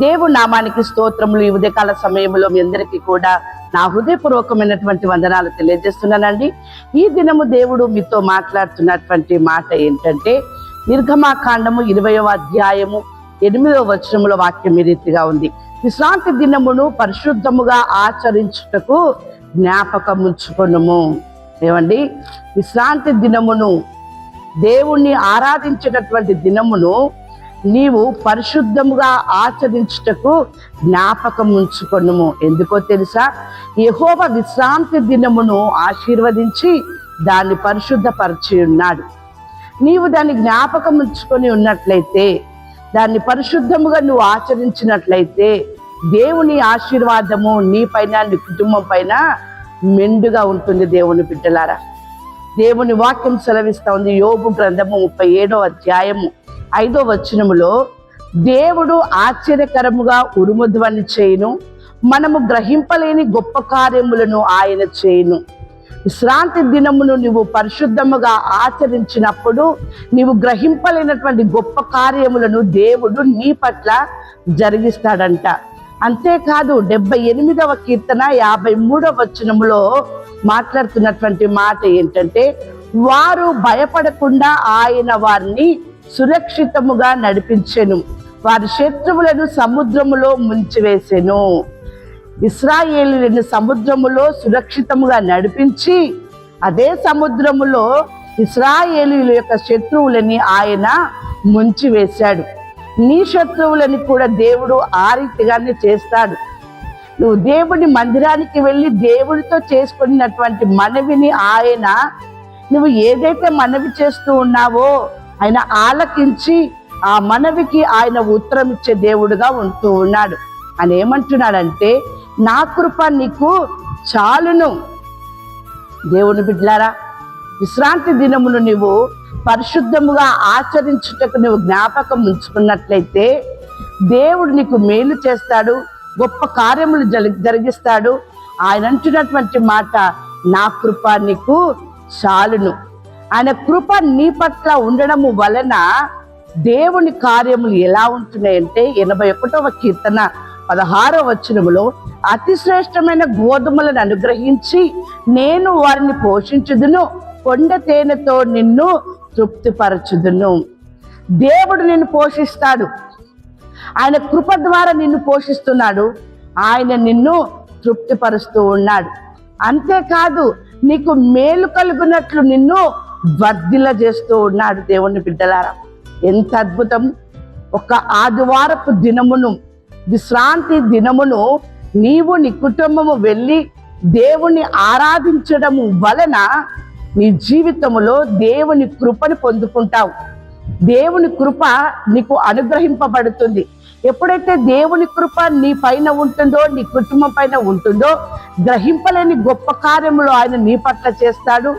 దేవుని నామానికి స్తోత్రములు. ఈ ఉదయకాల సమయంలో మీ అందరికీ కూడా నా హృదయపూర్వకమైనటువంటి వందనాలు తెలియజేస్తున్నానండి. ఈ దినము దేవుడు మీతో మాట్లాడుతున్నటువంటి మాట ఏంటంటే, నిర్గమాకాండము 20వ అధ్యాయము 8వ వచనముల వాక్యం ఈ రీతిగా ఉంది. విశ్రాంతి దినమును పరిశుద్ధముగా ఆచరించుటకు జ్ఞాపకముంచుకొనుము. ఏమండి, విశ్రాంతి దినమును, దేవుణ్ణి ఆరాధించేటటువంటి దినమును నీవు పరిశుద్ధముగా ఆచరించుటకు జ్ఞాపకం ఉంచుకొనుము. ఎందుకో తెలుసా? యెహోవా విశ్రాంతి దినమును ఆశీర్వదించి దాన్ని పరిశుద్ధపరిచి ఉన్నాడు. నీవు దాన్ని జ్ఞాపకం ఉంచుకొని ఉన్నట్లయితే, దాన్ని పరిశుద్ధముగా నువ్వు ఆచరించినట్లయితే, దేవుని ఆశీర్వాదము నీ పైన, నీ కుటుంబం పైన మెండుగా ఉంటుంది. దేవుని బిడ్డలారా, దేవుని వాక్యం సెలవిస్తా ఉంది. యోబు గ్రంథము 37వ అధ్యాయము 5వ వచనములో, దేవుడు ఆశ్చర్యకరముగా ఉరుముధ్వని చేయును, మనము గ్రహింపలేని గొప్ప కార్యములను ఆయన చేయును. విశ్రాంతి దినమును నువ్వు పరిశుద్ధముగా ఆచరించినప్పుడు నీవు గ్రహింపలేనటువంటి గొప్ప కార్యములను దేవుడు నీ పట్ల జరిగిస్తాడంట. అంతేకాదు 78వ కీర్తన 53వ వచనములో మాట్లాడుతున్నటువంటి మాట ఏంటంటే, వారు భయపడకుండా ఆయన వారిని సురక్షితముగా నడిపించెను, వారి శత్రువులను సముద్రములో ముంచివేసెను. ఇశ్రాయేలులను సముద్రములో సురక్షితముగా నడిపించి, అదే సముద్రములో ఇశ్రాయేలీయుల యొక్క శత్రువులని ఆయన ముంచివేశాడు. నీ శత్రువులని కూడా దేవుడు ఆ రీతిగానే చేస్తాడు. నువ్వు దేవుని మందిరానికి వెళ్ళి దేవుడితో చేసుకున్నటువంటి మనవిని ఆయన, నువ్వు ఏదైతే మనవి చేస్తూ ఉన్నావో ఆయన ఆలకించి ఆ మనవికి ఆయన ఉత్తరం ఇచ్చే దేవుడుగా ఉంటూ ఉన్నాడు. ఆయన ఏమంటున్నాడంటే, నా కృప నీకు చాలును. దేవుని బిడ్డలారా, విశ్రాంతి దినమును నువ్వు పరిశుద్ధముగా ఆచరించుటకు నువ్వు జ్ఞాపకం ఉంచుకున్నట్లయితే, దేవుడు నీకు మేలు చేస్తాడు, గొప్ప కార్యములు జరిగిస్తాడు. ఆయన అంటున్నటువంటి మాట, నా కృప నీకు చాలును. ఆయన కృప నీ పట్ల ఉండడము వలన దేవుని కార్యములు ఎలా ఉంటున్నాయంటే, 81వ కీర్తన 16వ వచనములో, అతి శ్రేష్టమైన గోధుమలను అనుగ్రహించి నేను వారిని పోషించుదును, కొండ తేనెతో నిన్ను తృప్తిపరచుదును. దేవుడు నిన్ను పోషిస్తాడు. ఆయన కృప ద్వారా నిన్ను పోషిస్తున్నాడు. ఆయన నిన్ను తృప్తిపరుస్తూ ఉన్నాడు. అంతేకాదు, నీకు మేలు కలుగునట్లు నిన్ను వర్ధిల్ల చేస్తూ ఉన్నాడు. దేవుని బిడ్డలారా, ఎంత అద్భుతం! ఒక ఆదివారపు దినమును, విశ్రాంతి దినమును నీవు నీ కుటుంబము వెళ్ళి దేవుని ఆరాధించడము వలన నీ జీవితములో దేవుని కృపను పొందుకుంటావు. దేవుని కృప నీకు అనుగ్రహింపబడుతుంది. ఎప్పుడైతే దేవుని కృప నీ పైన ఉంటుందో, నీ కుటుంబం పైన ఉంటుందో, గ్రహింపలేని గొప్ప కార్యములు ఆయన నీ పట్ల చేస్తాడు.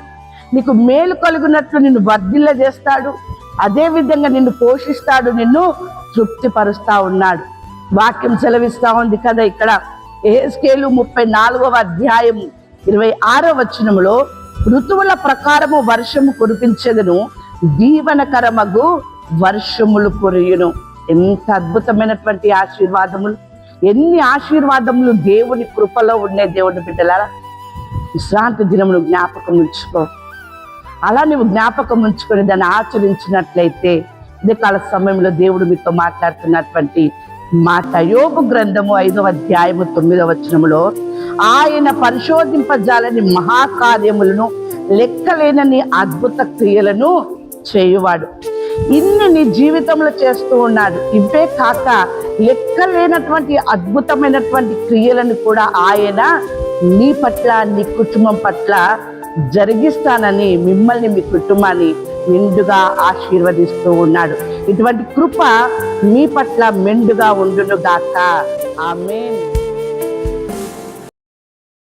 నీకు మేలు కలుగునట్లు నిన్ను వర్ధిల్ల చేస్తాడు. అదే విధంగా నిన్ను పోషిస్తాడు, నిన్ను తృప్తిపరుస్తా ఉన్నాడు. వాక్యం సెలవిస్తా ఉంది కదా ఇక్కడ, యెహెజ్కేలు 34వ అధ్యాయము 26వ వచనములో, ఋతువుల ప్రకారము వర్షము కురిపించెదను, దీవెనకరమగు వర్షములు కురియును. ఎంత అద్భుతమైనటువంటి ఆశీర్వాదములు! ఎన్ని ఆశీర్వాదములు దేవుని కృపలో ఉన్నాయి. దేవుని బిడ్డలారా, విశ్రాంతి దినమును జ్ఞాపకం ఉంచుకో. అలా నువ్వు జ్ఞాపకం ఉంచుకొని దాన్ని ఆచరించినట్లయితే, ఇదే కాల సమయంలో దేవుడు మీతో మాట్లాడుతున్నటువంటి మాట, యోబు గ్రంథము 5వ అధ్యాయము 9వ వచనములో, ఆయన పరిశోధింపజాలని మహాకార్యములను, లెక్కలేనని అద్భుత క్రియలను చేయువాడు. ఇన్ని నీ జీవితంలో చేస్తూ ఉన్నాడు. ఇవే కాక లెక్కలేనటువంటి అద్భుతమైనటువంటి క్రియలను కూడా ఆయన నీ పట్ల, నీ కుటుంబం పట్ల జరిగిస్తానని మిమ్మల్ని, మీ కుటుంబాన్ని మెండుగా ఆశీర్వదిస్తూ ఉన్నాడు. ఇటువంటి కృప మీ పట్ల మెండుగా ఉండును గాక. ఆమేన్.